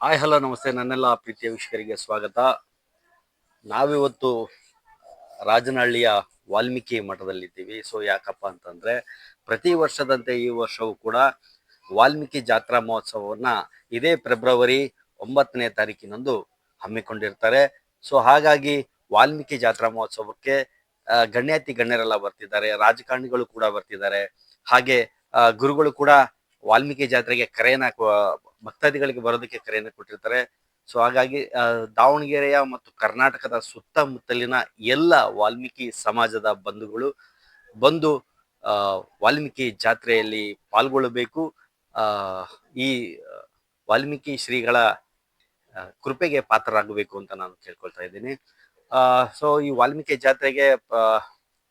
Hi hello ನಮಸ್ತೆ ನನ್ನೆಲ್ಲ ಪ್ರೀತಿಯ ವೀಕ್ಷಕರಿಗೆ ಸ್ವಾಗತ. ನಾವಿವತ್ತು ರಾಜನಹಳ್ಳಿಯ ವಾಲ್ಮೀಕಿ ಮಠದಲ್ಲಿದ್ದೀವಿ. ಸೊ ಯಾಕಪ್ಪ ಅಂತಂದ್ರೆ ಪ್ರತಿ ವರ್ಷದಂತೆ ಈ ವರ್ಷವೂ ಕೂಡ ವಾಲ್ಮೀಕಿ ಜಾತ್ರಾ ಮಹೋತ್ಸವವನ್ನ ಇದೇ ಫೆಬ್ರವರಿ 9ನೇ ತಾರೀಕಿನಂದು ಹಮ್ಮಿಕೊಂಡಿರ್ತಾರೆ. ಸೊ ಹಾಗಾಗಿ ವಾಲ್ಮೀಕಿ ಜಾತ್ರಾ ಮಹೋತ್ಸವಕ್ಕೆ ಗಣ್ಯಾತಿ ಗಣ್ಯರೆಲ್ಲ ಬರ್ತಿದ್ದಾರೆ, ರಾಜಕಾರಣಿಗಳು ಕೂಡ ಬರ್ತಿದ್ದಾರೆ, ಹಾಗೆ ಗುರುಗಳು ಕೂಡ ವಾಲ್ಮೀಕಿ ಜಾತ್ರೆಗೆ ಕರೆಯನ್ನ ಭಕ್ತಾದಿಗಳಿಗೆ ಬರೋದಕ್ಕೆ ಕರೆಯನ್ನು ಕೊಟ್ಟಿರ್ತಾರೆ. ಸೊ ಹಾಗಾಗಿ ದಾವಣಗೆರೆಯ ಮತ್ತು ಕರ್ನಾಟಕದ ಸುತ್ತಮುತ್ತಲಿನ ಎಲ್ಲ ವಾಲ್ಮೀಕಿ ಸಮಾಜದ ಬಂಧುಗಳು ಬಂದು ವಾಲ್ಮೀಕಿ ಜಾತ್ರೆಯಲ್ಲಿ ಪಾಲ್ಗೊಳ್ಳಬೇಕು. ಈ ವಾಲ್ಮೀಕಿ ಶ್ರೀಗಳ ಕೃಪೆಗೆ ಪಾತ್ರರಾಗಬೇಕು ಅಂತ ನಾನು ಕೇಳ್ಕೊಳ್ತಾ ಇದ್ದೀನಿ. ಸೊ ಈ ವಾಲ್ಮೀಕಿ ಜಾತ್ರೆಗೆ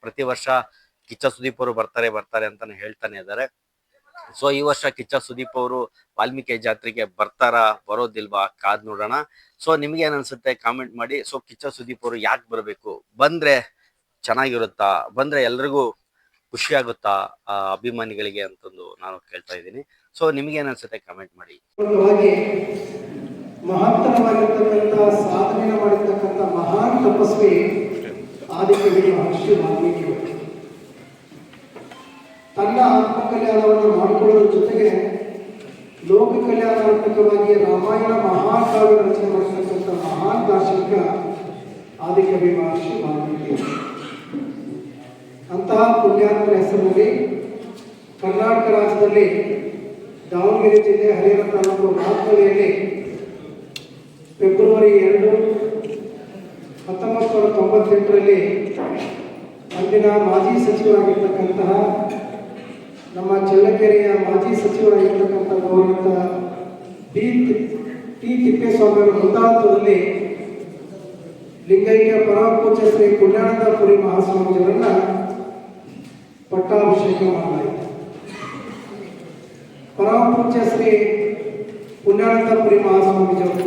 ಪ್ರತಿ ವರ್ಷ ಕಿಚ್ಚ ಸುದೀಪ್ ಅವರು ಬರ್ತಾರೆ ಅಂತಾನೆ ಹೇಳ್ತಾನೆ ಇದ್ದಾರೆ. ಸೊ ಈ ವರ್ಷ ಕಿಚ್ಚ ಸುದೀಪ್ ಅವರು ವಾಲ್ಮೀಕಿ ಜಾತ್ರೆಗೆ ಬರ್ತಾರಾ ಬರೋದಿಲ್ವಾ ಕಾದ್ ನೋಡೋಣ. ಸೊ ನಿಮ್ಗೆ ಏನ್ ಅನ್ಸುತ್ತೆ ಕಾಮೆಂಟ್ ಮಾಡಿ. ಸೊ ಕಿಚ್ಚ ಸುದೀಪ್ ಅವರು ಯಾಕೆ ಬರಬೇಕು, ಬಂದ್ರೆ ಚೆನ್ನಾಗಿರುತ್ತಾ, ಬಂದ್ರೆ ಎಲ್ರಿಗೂ ಖುಷಿ ಆಗುತ್ತಾ ಅಭಿಮಾನಿಗಳಿಗೆ ಅಂತಂದು ನಾನು ಕೇಳ್ತಾ ಇದ್ದೀನಿ. ಸೊ ನಿಮ್ಗೆ ಏನ್ ಅನ್ಸುತ್ತೆ ಕಾಮೆಂಟ್ ಮಾಡಿ. ಮಹತ್ತರವಾಗಿರ್ತಕ್ಕಂಥ ಸಾಧನೆ ಮಾಡಿರ್ತಕ್ಕಂಥ ಮಹಾನ್ ತಪಸ್ವಿ ಆದಿಕವಿ ಮಹರ್ಷಿ ವಾಲ್ಮೀಕಿ ತನ್ನ ಆತ್ಮಕಲ್ಯಾಣವನ್ನು ಮಾಡಿಕೊಳ್ಳುವ ಜೊತೆಗೆ ಲೋಕ ಕಲ್ಯಾಣಾತ್ಮಕವಾಗಿ ರಾಮಾಯಣ ಮಹಾಕಾವ್ಯ ರಚನೆ ಮಾಡಿರ್ತಕ್ಕಂಥ ಮಹಾನ್ ದಾರ್ಶನಿಕ ಆದಿಕವಿ ಮಹರ್ಷಿ ವಾಲ್ಮೀಕಿ. ಅಂತಹ ಪುಣ್ಯಾತ್ಮರ ಹೆಸರಿನಲ್ಲಿ ಕರ್ನಾಟಕ ರಾಜ್ಯದಲ್ಲಿ ದಾವಣಗೆರೆ ಜಿಲ್ಲೆ ಹರಿಹರ ತಾಲೂಕು ಮಹಾತ್ಮಳಿಯಲ್ಲಿ ಫೆಬ್ರವರಿ 2, 1998ರಲ್ಲಿ ಅಂದಿನ ಮಾಜಿ ಸಚಿವರಾಗಿರ್ತಕ್ಕಂತಹ ನಮ್ಮ ಚಳ್ಳಕೆರೆಯ ಮಾಜಿ ಸಚಿವರಾಗಿರ್ತಕ್ಕಂಥ ಗೌರವಂತ ಟಿ ತಿಪ್ಪೇಸ್ವಾಮಿಯವರ ಮುಂದಾಳತ್ವದಲ್ಲಿ ಲಿಂಗೈಕ್ಯ ಪರಮಪೂಜ್ಯ ಶ್ರೀ ಪುಣ್ಯಾನಂದಪುರಿ ಮಹಾಸ್ವಾಮಿಯವರನ್ನ ಪಟ್ಟಾಭಿಷೇಕ ಮಾಡಲಾಯಿತು. ಪರಮಪೂಜ್ಯ ಶ್ರೀ ಪುಣ್ಯಾನಂದಪುರಿ ಮಹಾಸ್ವಾಮೀಜಿಯವರು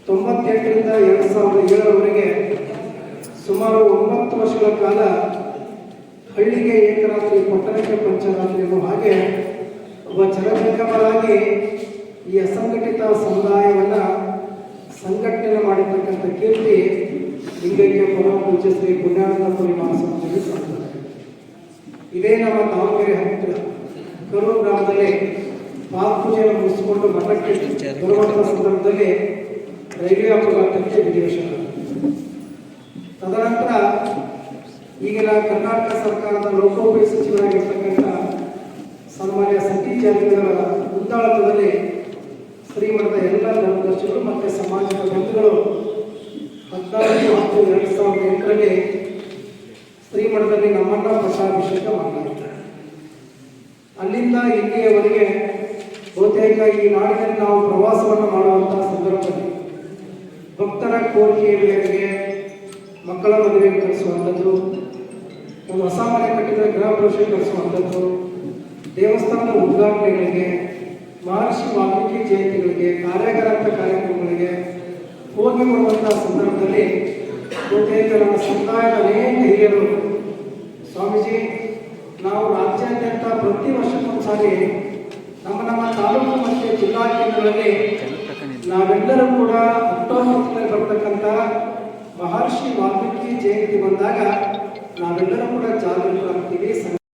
98ರಿಂದ 2007ರವರೆಗೆ ಸುಮಾರು 9 ವರ್ಷಗಳ ಕಾಲ ಹಳ್ಳಿಗೆ ಏಕರಾತ್ರಿ ಪಟ್ಟಣಕ್ಕೆ ಪಂಚರಾತ್ರಿ ಎನ್ನುವ ಹಾಗೆ ಒಬ್ಬ ಜನಜಂಗಮರಾಗಿ ಈ ಅಸಂಘಟಿತ ಸಮುದಾಯವನ್ನು ಸಂಘಟನೆ ಮಾಡಿರ್ತಕ್ಕಂಥ ಕೀರ್ತಿ ಲಿಂಗೈಕ್ಯ ಪರಮಪೂಜ್ಯ ಶ್ರೀ ಪುಣ್ಯಾನಂದಪುರಿ ಮಹಾಸ್ವಾಮಿಗೆ ಸಲ್ಲುತ್ತದೆ. ಇದೇ ನಮ್ಮ ದಾವಣಗೆರೆ ಹತ್ತಿರ ಕರೂರು ಗ್ರಾಮದಲ್ಲಿ ಪಾದಪೂಜೆಯನ್ನು ಮುಗಿಸಿಕೊಂಡು ಮಠಕ್ಕೆ ಬರುವಂತಹ ಸಂದರ್ಭದಲ್ಲಿ ರೈಲ್ವೆ ಅಪಘಾತಕ್ಕೆ ವಿಧಿವಶರಾದ. ತದನಂತರ ಈಗಿನ ಕರ್ನಾಟಕ ಸರ್ಕಾರದ ಲೋಕೋಪಯೋಗಿ ಸಚಿವರಾಗಿರ್ತಕ್ಕಂಥ ಸನ್ಮಾನ್ಯ ಸತೀಶ್ ಜಾರಕಿಹೊಳಿ ಮುಂದಾಳತ್ವದಲ್ಲಿ ಶ್ರೀಮಠದ ಎಲ್ಲ ಧರ್ಮದರ್ಶಿಗಳು ಮತ್ತು ಸಮಾಜದ ಬಂಧುಗಳು 14/10/2008ರಲ್ಲಿ ಶ್ರೀಮಠದಲ್ಲಿ ನಮ್ಮನ್ನ ಪಟ್ಟಾಭಿಷೇಕ ಮಾಡಲಾಯಿತು. ಅಲ್ಲಿಂದ ಇಲ್ಲಿಯವರೆಗೆ ಬಹುತೇಕ ಈ ನಾಡಿನಲ್ಲಿ ನಾವು ಪ್ರವಾಸವನ್ನು ಮಾಡುವಂತಹ ಸಂದರ್ಭದಲ್ಲಿ ಭಕ್ತರ ಕೋರಿಕೆಯ ಮೇರೆಗೆ ಮಕ್ಕಳ ಮದುವೆಗೆ ಕಳಿಸುವಂಥದ್ದು, ಒಂದು ಹೊಸ ಮನೆ ಕಟ್ಟಿದ ಗೃಹ ಪ್ರವೇಶ ಕಳಿಸುವಂಥದ್ದು, ದೇವಸ್ಥಾನದ ಉದ್ಘಾಟನೆಗಳಿಗೆ, ಮಹರ್ಷಿ ವಾಲ್ಮೀಕಿ ಜಯಂತಿಗಳಿಗೆ, ಕಾರ್ಯಾಗಾರ ಕಾರ್ಯಕ್ರಮಗಳಿಗೆ ಹೋಗಿ ಬರುವಂತಹ ಸಂದರ್ಭದಲ್ಲಿ ಬಹುತೇಕ ನಮ್ಮ ಸಮುದಾಯದ ಅನೇಕ ಹಿರಿಯರು ಸ್ವಾಮೀಜಿ, ನಾವು ರಾಜ್ಯಾದ್ಯಂತ ಪ್ರತಿ ವರ್ಷಕ್ಕೊಂದ್ಸಾರಿ ನಮ್ಮ ತಾಲೂಕು ಮತ್ತು ಜಿಲ್ಲಾ ಕೇಂದ್ರಗಳಲ್ಲಿ ನಾವೆಲ್ಲರೂ ಕೂಡ ಅಕ್ಟೋಬರ್ ತಿಂಗಳಲ್ಲಿ ಬರ್ತಕ್ಕಂಥ ಮಹರ್ಷಿ ವಾಲ್ಮೀಕಿ ಜಯಂತಿ ಬಂದಾಗ ನಾವೆಲ್ಲರೂ ಕೂಡ ಜಾಗೃತರಾಗ್ತೀವಿ.